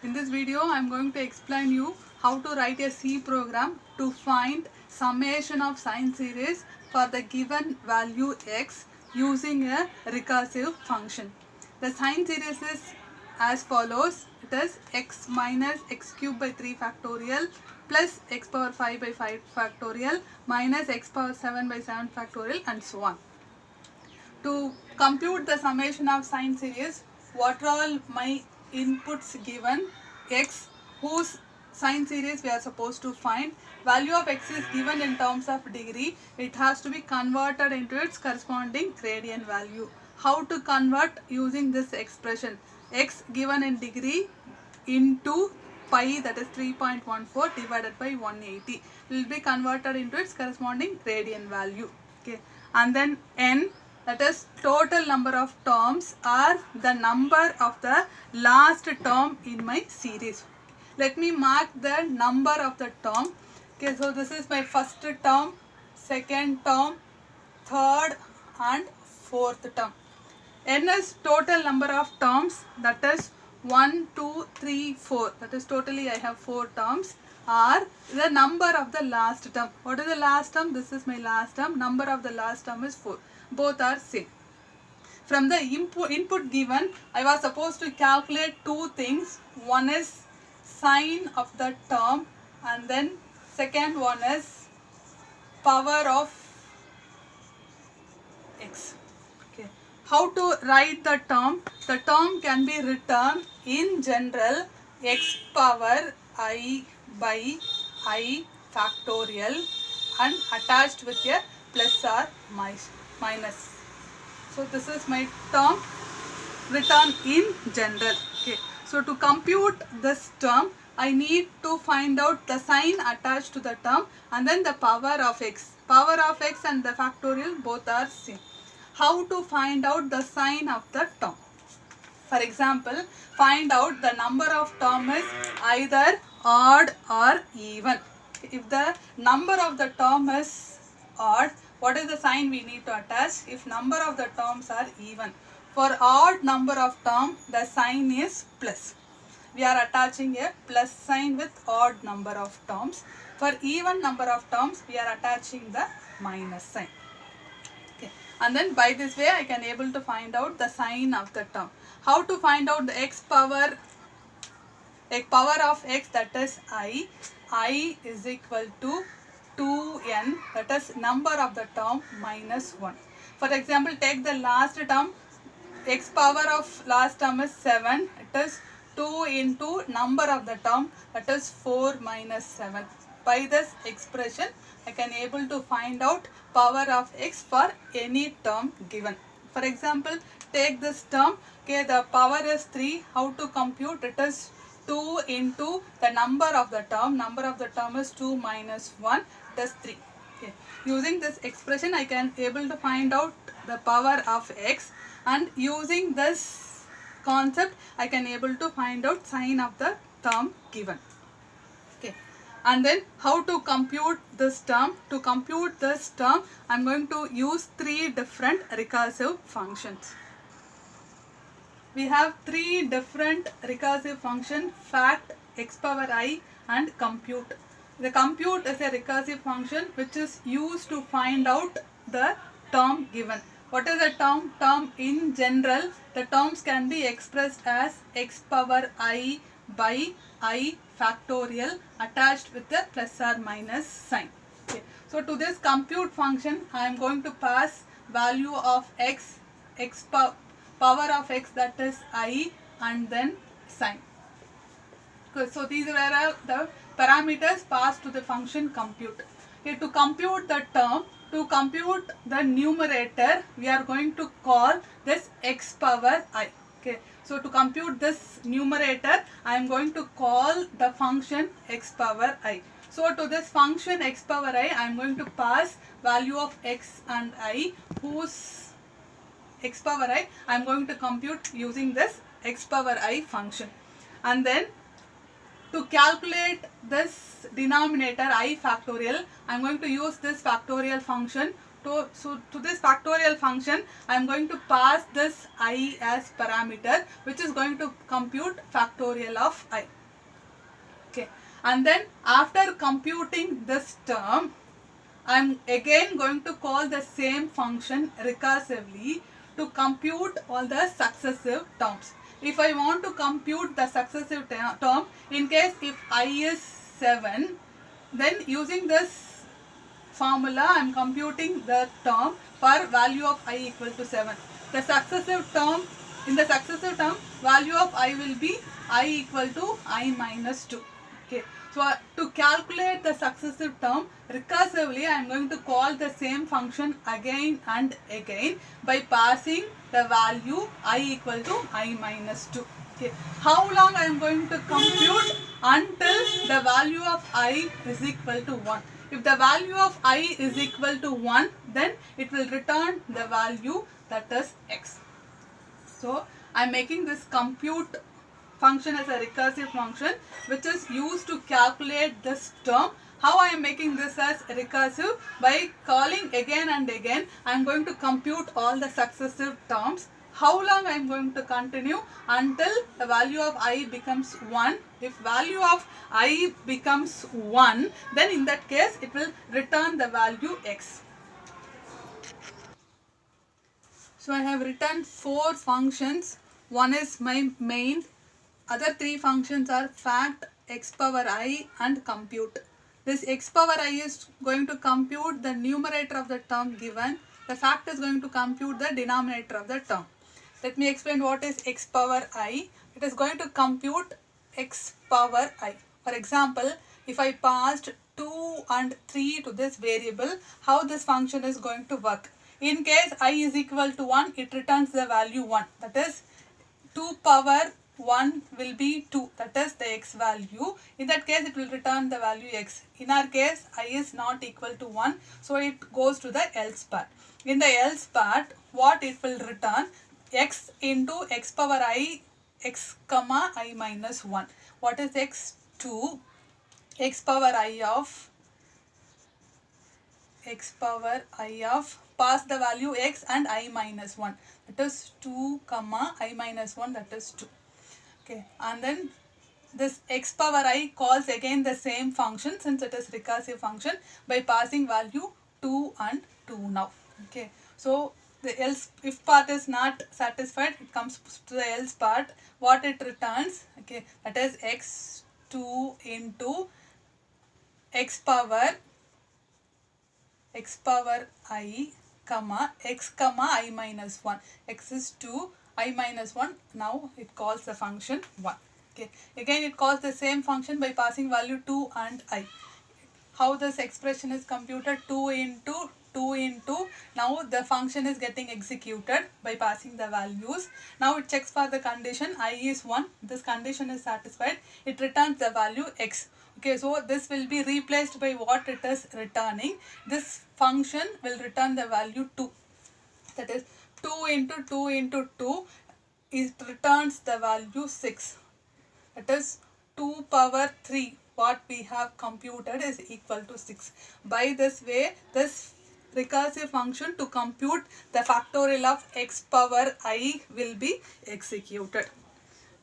In this video, I am going to explain you how to write a C program to find summation of sine series for the given value x using a recursive function. The sine series is as follows. It is x minus x cube by 3 factorial plus x power 5 by 5 factorial minus x power 7 by 7 factorial and so on. To compute the summation of sine series, what are all my inputs given? X, whose sine series we are supposed to find. Value of x is given in terms of degree. It has to be converted into its corresponding gradient value. How to convert? Using this expression. X given in degree into pi, that is 3.14 divided by 180 will be converted into its corresponding gradient value. Okay, and then n, that is total number of terms or the number of the last term in my series. Let me mark the number of the term. Okay, so this is my first term, second term, third and fourth term. N is total number of terms, that is 1, 2, 3, 4. That is totally I have 4 terms. Or the number of the last term. What is the last term? This is my last term. Number of the last term is 4. Both are same. From the input given, I was supposed to calculate two things. One is sine of the term and then second one is power of x. Okay. How to write the term? The term can be written in general x power I by I factorial and attached with a plus or minus. So this is my term written in general. Okay. So to compute this term, I need to find out the sign attached to the term and then the power of x. Power of x and the factorial both are same. How to find out the sign of the term? For example, find out the number of term is either odd or even. If the number of the term is odd, what is the sign we need to attach? If number of the terms are even. For odd number of term, the sign is plus. We are attaching a plus sign with odd number of terms. For even number of terms, we are attaching the minus sign. Okay. And then by this way, I can able to find out the sign of the term. How to find out the power of x, that is I is equal to 2n, that is number of the term minus 1. For example, take the last term, x power of last term is 7, it is 2 into number of the term, that is 4 minus 7. By this expression, I can able to find out power of x for any term given. For example, take this term, okay, the power is 3. How to compute? It is 2 into the number of the term. Number of the term is 2 minus 1, it is 3. Okay. Using this expression, I can able to find out the power of x, and using this concept, I can able to find out sign of the term given. Okay. And then how to compute this term? To compute this term, I am going to use 3 different recursive functions. We have 3 different recursive functions: fact, x power I and compute. The compute is a recursive function which is used to find out the term given. What is a term? Term in general, the terms can be expressed as x power I by I factorial attached with the plus or minus sign. Okay. So to this compute function, I am going to pass value of x power of x, that is I, and then sign. Okay, so these are the parameters passed to the function compute. Okay, to compute the term, to compute the numerator, we are going to call this x power I. Okay, so to compute this numerator, I am going to call the function x power I. So to this function x power I am going to pass value of x and I, whose x power I am going to compute using this x power I function. And then to calculate this denominator I factorial, I am going to use this factorial function to this factorial function, I am going to pass this I as parameter, which is going to compute factorial of I. Okay, and then after computing this term, I am again going to call the same function recursively to compute all the successive terms. If I want to compute the successive term, in case if I is 7, then using this formula I am computing the term for value of I equal to 7. The successive term, in the successive term, value of I will be I equal to I minus 2. Okay. So to calculate the successive term recursively, I am going to call the same function again and again by passing the value I equal to I minus 2. Okay. How long I am going to compute? Until the value of I is equal to 1. If the value of I is equal to 1, then it will return the value that is x. So I am making this compute function as a recursive function which is used to calculate this term. How I am making this as recursive? By calling again and again, I am going to compute all the successive terms. How long I am going to continue? Until the value of I becomes 1. If value of I becomes 1, then in that case it will return the value x. So I have written 4 functions. One is my main. Other 3 functions are fact, x power I and compute. This x power I is going to compute the numerator of the term given. The fact is going to compute the denominator of the term. Let me explain what is x power I. It is going to compute x power I. For example, if I passed 2 and 3 to this variable, how this function is going to work? In case I is equal to 1, it returns the value 1. That is 2 power 1 will be 2, that is the x value. In that case it will return the value x. In our case I is not equal to 1, so it goes to the else part. In the else part, what it will return? X into x power I, x comma I minus 1. What is x? 2. X power I of pass the value x and I minus 1. That is 2 comma I minus 1, that is 2. Okay, and then this x power I calls again the same function since it is recursive function by passing value 2 and 2 now. Okay, so the else, if part is not satisfied, it comes to the else part. What it returns? Okay, that is x2 into x power I comma x comma I minus 1. X is 2, I minus 1. Now it calls the function 1. Okay. Again it calls the same function by passing value 2 and I. How this expression is computed? 2 into now the function is getting executed by passing the values. Now it checks for the condition I is 1. This condition is satisfied. It returns the value x. Okay, so this will be replaced by what it is returning. This function will return the value 2. That is 2 into 2, it returns the value 6. That is 2 power 3. What we have computed is equal to 6. By this way, this recursive function to compute the factorial of x power I will be executed.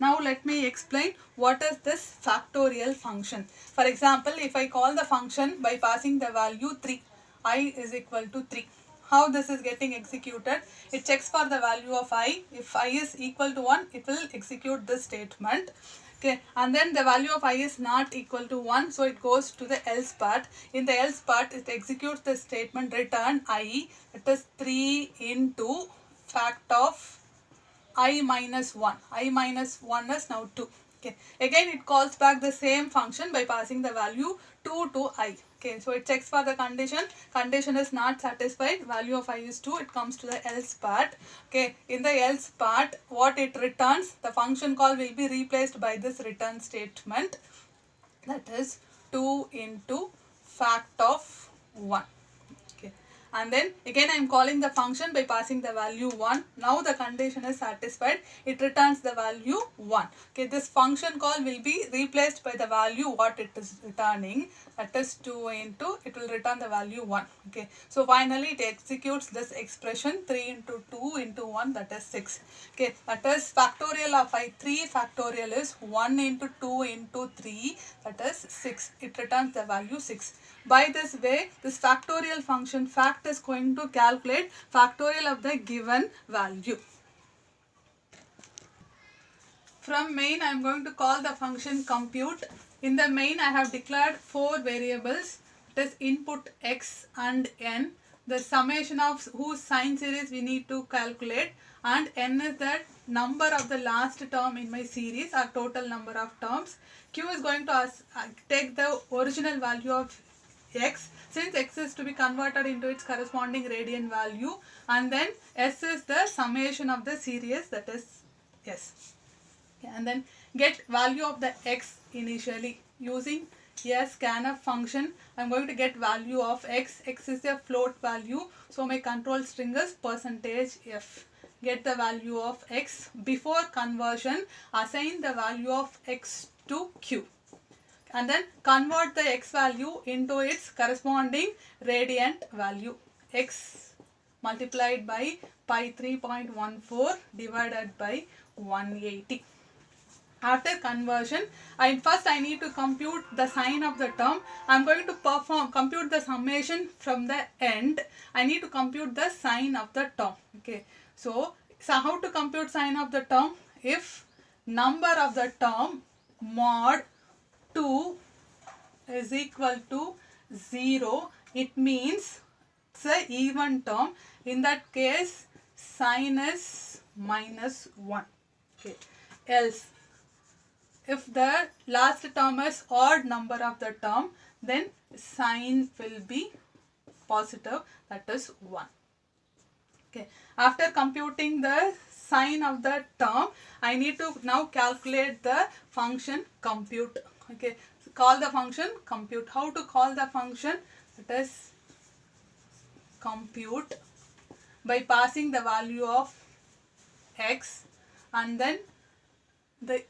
Now let me explain what is this factorial function. For example, if I call the function by passing the value 3, I is equal to 3. How this is getting executed? It checks for the value of I. If I is equal to 1, it will execute this statement. Okay, and then the value of I is not equal to 1, so it goes to the else part. In the else part, it executes the statement return I, it is 3 into fact of I minus 1. I minus 1 is now 2. Okay, again it calls back the same function by passing the value 2 to I. Okay, so it checks for the condition is not satisfied, value of I is 2, it comes to the else part. Okay, in the else part, what it returns, the function call will be replaced by this return statement, that is 2 into fact of 1. Okay, and then again I am calling the function by passing the value 1. Now the condition is satisfied, it returns the value 1. Okay, this function call will be replaced by the value what it is returning, that is 2 into, it will return the value 1. Okay, so finally it executes this expression 3 into 2 into 1, that is 6. Okay, that is factorial of 3 factorial is 1 into 2 into 3, that is 6. It returns the value 6. By this way, this factorial function fact is going to calculate factorial of the given value. From main I am going to call the function compute. In the main I have declared 4 variables, that is input x and n. The summation of whose sign series we need to calculate, and n is the number of the last term in my series or total number of terms. Q is going to take the original value of x, since x is to be converted into its corresponding radian value, and then s is the summation of the series, that is s. And then get value of the x initially using a scanf function. I am going to get value of x. X is a float value, so my control string is %f. Get the value of x. Before conversion, assign the value of x to q, and then convert the x value into its corresponding radiant value, x multiplied by pi 3.14 divided by 180. After conversion, first I need to compute the sign of the term. I am going to compute the summation from the end. I need to compute the sign of the term. Okay, so how to compute sign of the term? If number of the term mod 2 is equal to 0, it means it's an even term. In that case, sign is -1. Okay, else if the last term is odd number of the term, then sign will be positive, that is 1. Okay, after computing the sign of the term, I need to now calculate the function compute. Okay, so call the function compute. How to call the function? It is compute by passing the value of x and then the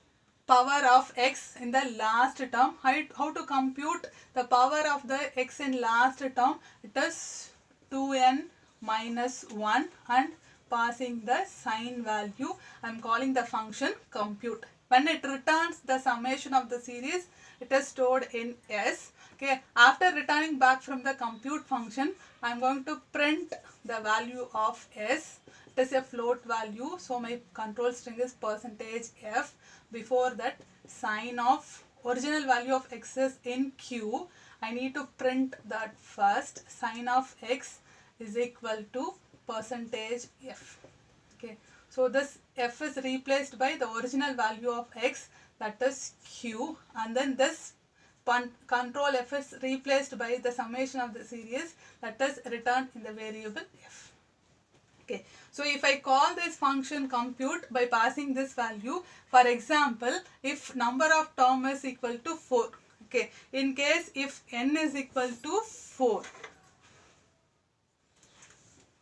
power of x in the last term. How to compute the power of the x in last term? It is 2n minus 1 and passing the sign value. I am calling the function compute. When it returns the summation of the series, it is stored in s. Okay, after returning back from the compute function, I am going to print the value of s. It is a float value, so my control string is %f. Before that, sign of original value of x is in q. I need to print that first. Sign of x is equal to %f. Okay, so this f is replaced by the original value of x, that is q, and then this control f is replaced by the summation of the series, that is returned in the variable f. Okay, so if I call this function compute by passing this value, for example, if number of term is equal to 4, okay, in case if n is equal to 4,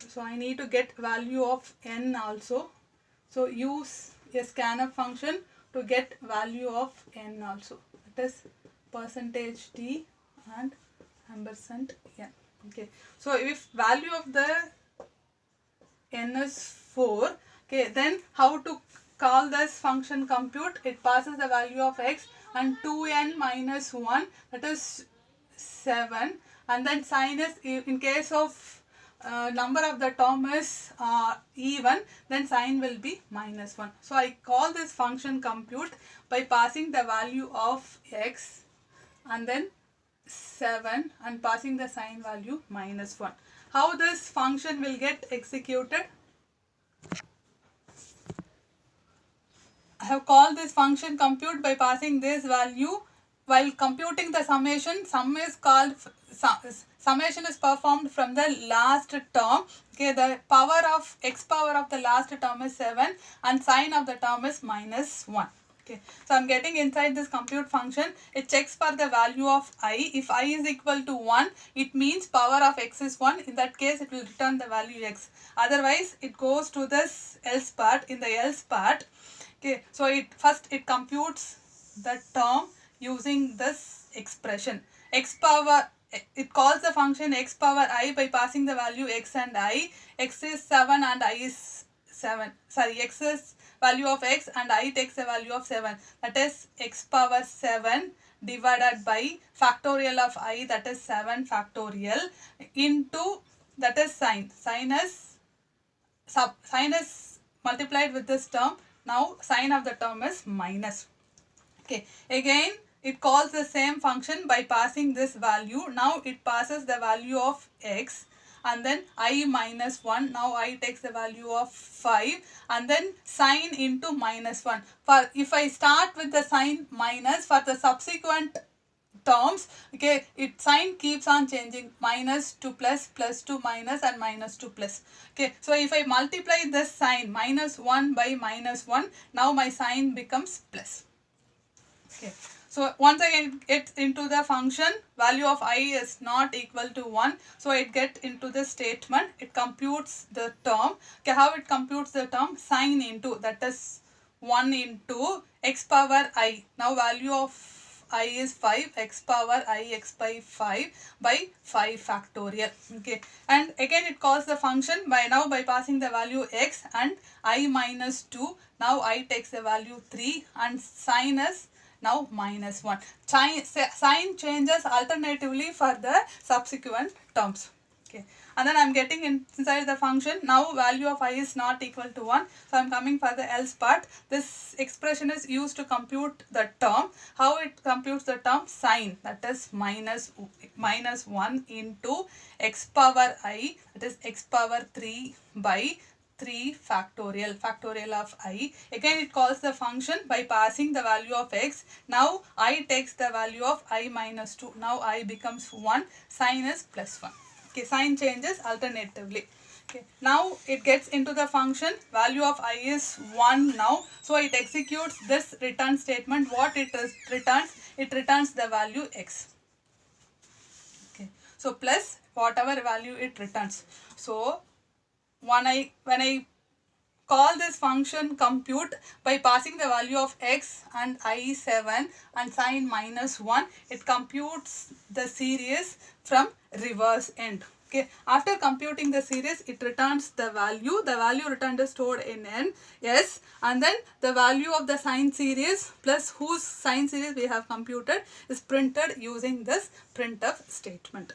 so I need to get value of n also. So use a scanf function to get value of n also. That is %t and ampersand n. Okay, so if value of the n is 4, okay, then how to call this function compute? It passes the value of x and 2n minus 1, that is 7, and then sign is, in case of number of the term is even, then sign will be -1. So I call this function compute by passing the value of x and then 7 and passing the sign value -1. How this function will get executed? I have called this function compute by passing this value. While computing the summation, summation is performed from the last term. Okay, the power of x power of the last term is 7 and sign of the term is -1. Okay, so I'm getting inside this compute function, it checks for the value of I. If I is equal to 1, it means power of x is 1. In that case, it will return the value x. Otherwise, it goes to this else part. In the else part, okay, so it computes the term using this expression. It calls the function x power I by passing the value x and I. X is 7 and I is 7. Sorry, x is value of x and I takes the value of 7. That is x power 7 divided by factorial of I, that is 7 factorial, into, that is sine. Sine is multiplied with this term. Now sign of the term is minus. Okay, again it calls the same function by passing this value. Now it passes the value of x and then I minus 1. Now I takes the value of 5 and then sign into minus 1. For if I start with the sign minus, for the subsequent terms, okay, it sign keeps on changing, minus to plus, plus to minus, and minus to plus. Okay, so if I multiply this sign minus 1 by minus 1, now my sign becomes plus. Okay, so once I get into the function, value of I is not equal to 1. So it get into the statement, it computes the term. Okay, how it computes the term? Sign into, that is 1 into x power I. Now value of I is 5, x power I x by 5 by 5 factorial. Okay, and again it calls the function by passing the value x and I minus 2. Now I takes the value 3 and sign is now minus 1. Sign changes alternatively for the subsequent terms. Okay, and then I'm getting inside the function. Now value of I is not equal to 1. So I'm coming for the else part. This expression is used to compute the term. How it computes the term? Sign, that is minus 1 into x power I, that is x power 3 by 3 factorial of I. Again it calls the function by passing the value of x. Now I takes the value of I minus 2. Now I becomes 1. Sign is plus 1. Okay, sign changes alternatively. Okay, now it gets into the function, value of I is 1 now. So it executes this return statement. What it returns? It returns the value x. Okay, so plus whatever value it returns. So when I call this function compute by passing the value of x and I7 and sign minus 1, it computes the series from reverse end. Okay, after computing the series, it returns the value. The value returned is stored in n, yes, and then the value of the sign series plus whose sign series we have computed is printed using this printf statement.